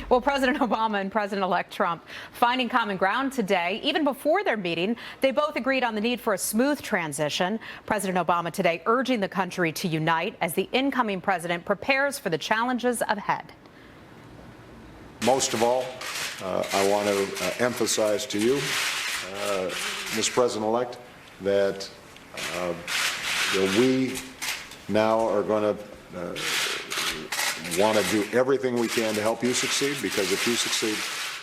Well, President Obama and President-elect Trump finding common ground today. Even before their meeting, they both agreed on the need for a smooth transition. President Obama today urging the country to unite as the incoming president prepares for the challenges ahead. Most of all, I want to emphasize to you, Ms. President-elect, that we now are going to want to do everything we can to help you succeed, because if you succeed,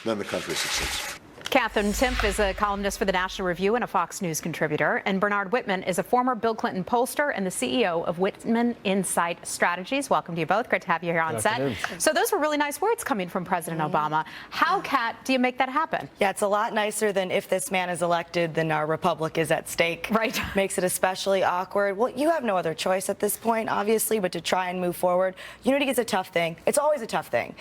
then the country succeeds. Katherine Timpf is a columnist for the National Review and a Fox News contributor. And Bernard Whitman is a former Bill Clinton pollster and the CEO of Whitman Insight Strategies. Welcome to you both. Great to have you here on set. So those were really nice words coming from President Obama. How, Kat, do you make that happen? Yeah, it's a lot nicer than if this man is elected, then our republic is at stake. Right. Makes it especially awkward. Well, you have no other choice at this point, obviously, but to try and move forward. Unity is a tough thing. It's always a tough thing.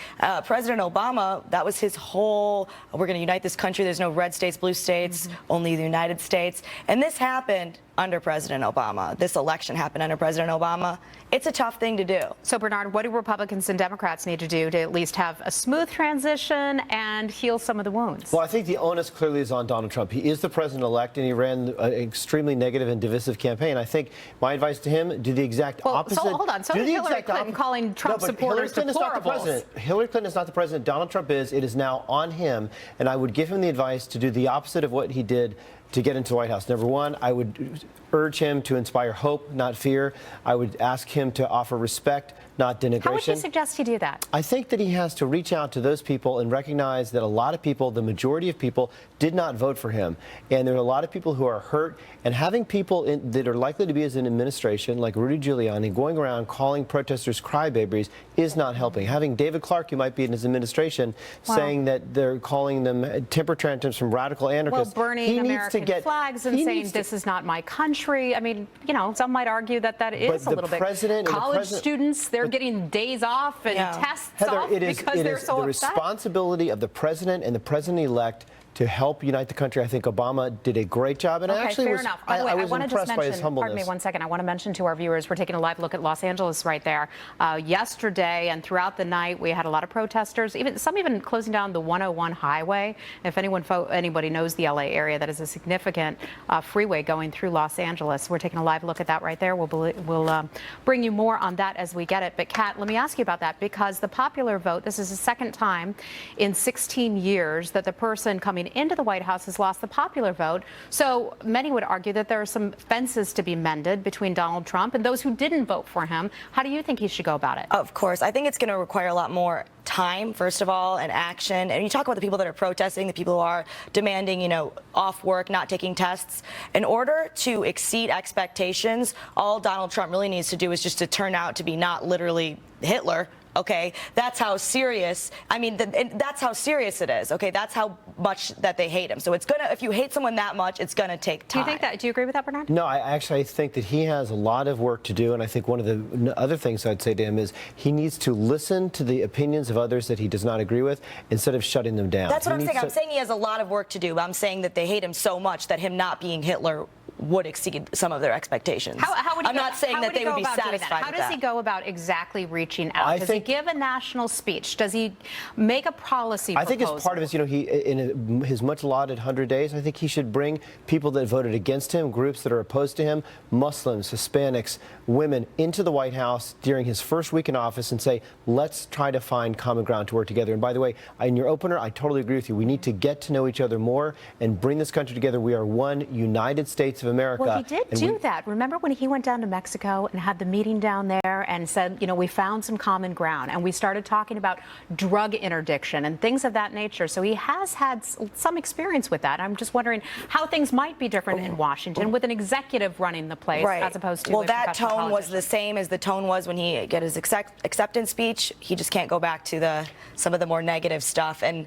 President Obama, that was his whole, we're going to unite this country. There's no red states, blue states, only the United States. And this happened under President Obama. This election happened under President Obama. It's a tough thing to do. So, Bernard, what do Republicans and Democrats need to do to at least have a smooth transition and heal some of the wounds? Well, I think the onus clearly is on Donald Trump. He is the president-elect, and he ran an extremely negative and divisive campaign. I think my advice to him, do the exact opposite. So, hold on. So did Hillary Clinton calling Trump supporters deplorables. Hillary Clinton is not the president. Donald Trump is. It is now on him, and I would give him the advice to do the opposite of what he did to get into the White House. Number one, I would urge him to inspire hope, not fear. I would ask him to offer respect, not denigration. How would you suggest he do that? I think that he has to reach out to those people and recognize that a lot of people, the majority of people, did not vote for him. And there are a lot of people who are hurt. And having people that are likely to be as an administration, like Rudy Giuliani, going around calling protesters crybabies is not helping. Having David Clark, who might be in his administration, saying that they're calling them temper tantrums from radical anarchists. Well, burning American flags and saying this is not my country. I mean, you know, some might argue that that is a little bit. College students, they're getting days off and tests off because they're so upset. The responsibility of the president and the president-elect to help unite the country. I think Obama did a great job, and I actually was impressed by his humbleness. Pardon me one second. I want to mention to our viewers, we're taking a live look at Los Angeles right there. Yesterday and throughout the night, we had a lot of protesters, some even closing down the 101 highway. If anybody knows the LA area, that is a significant freeway going through Los Angeles. We're taking a live look at that right there. We'll bring you more on that as we get it. But Kat, let me ask you about that, because the popular vote, this is the second time in 16 years that the person coming into the White House has lost the popular vote. So many would argue that there are some fences to be mended between Donald Trump and those who didn't vote for him. How do you think he should go about it? Of course. I think it's going to require a lot more time, first of all, and action. And you talk about the people that are protesting, the people who are demanding, you know, off work, not taking tests. In order to exceed expectations, all Donald Trump really needs to do is just to turn out to be not literally Hitler. Okay, that's how serious, that's how serious it is. Okay, that's how much that they hate him. So it's if you hate someone that much, it's gonna take time. Do you agree with that, Bernard? No, I think that he has a lot of work to do, and I think one of the other things I'd say to him is he needs to listen to the opinions of others that he does not agree with instead of shutting them down. That's what I'm saying. I'm saying he has a lot of work to do, but I'm saying that they hate him so much that him not being Hitler would exceed some of their expectations. I'm not saying that they would be satisfied. How does he go about exactly reaching out? Does he give a national speech? Does he make a policy proposal? I think as part of his, in his much lauded 100 days, I think he should bring people that voted against him, groups that are opposed to him, Muslims, Hispanics, women, into the White House during his first week in office and say, let's try to find common ground to work together. And by the way, in your opener, I totally agree with you. We need to get to know each other more and bring this country together. We are one United States of America. Well, he did do that. Remember when he went down to Mexico and had the meeting down there and said, you know, we found some common ground, and we started talking about drug interdiction and things of that nature. So he has had some experience with that. I'm just wondering how things might be different in Washington with an executive running the place as opposed to that tone was the same as the tone was when he got his acceptance speech. He just can't go back to some of the more negative stuff. And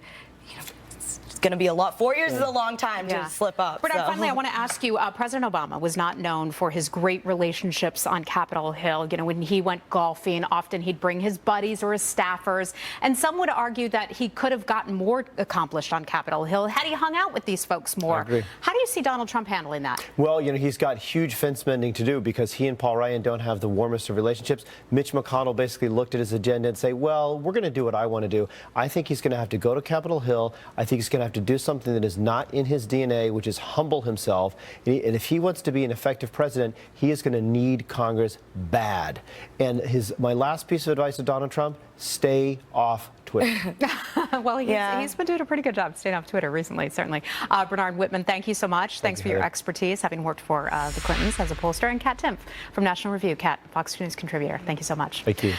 going to be a lot. 4 years is a long time to slip up. Bernard, so. finally, I want to ask you, President Obama was not known for his great relationships on Capitol Hill. You know, when he went golfing, often he'd bring his buddies or his staffers, and some would argue that he could have gotten more accomplished on Capitol Hill had he hung out with these folks more. I agree. How do you see Donald Trump handling that? Well, you know, he's got huge fence mending to do because he and Paul Ryan don't have the warmest of relationships. Mitch McConnell basically looked at his agenda and say, well, we're going to do what I want to do. I think he's going to have to go to Capitol Hill. I think he's going to have to do something that is not in his DNA, which is humble himself. And if he wants to be an effective president, he is going to need Congress bad. And my last piece of advice to Donald Trump, stay off Twitter. Well, he's been doing a pretty good job staying off Twitter recently, certainly. Bernard Whitman, thank you so much. Thanks for your expertise, having worked for the Clintons as a pollster. And Kat Timpf from National Review. Kat, Fox News contributor. Thank you so much. Thank you.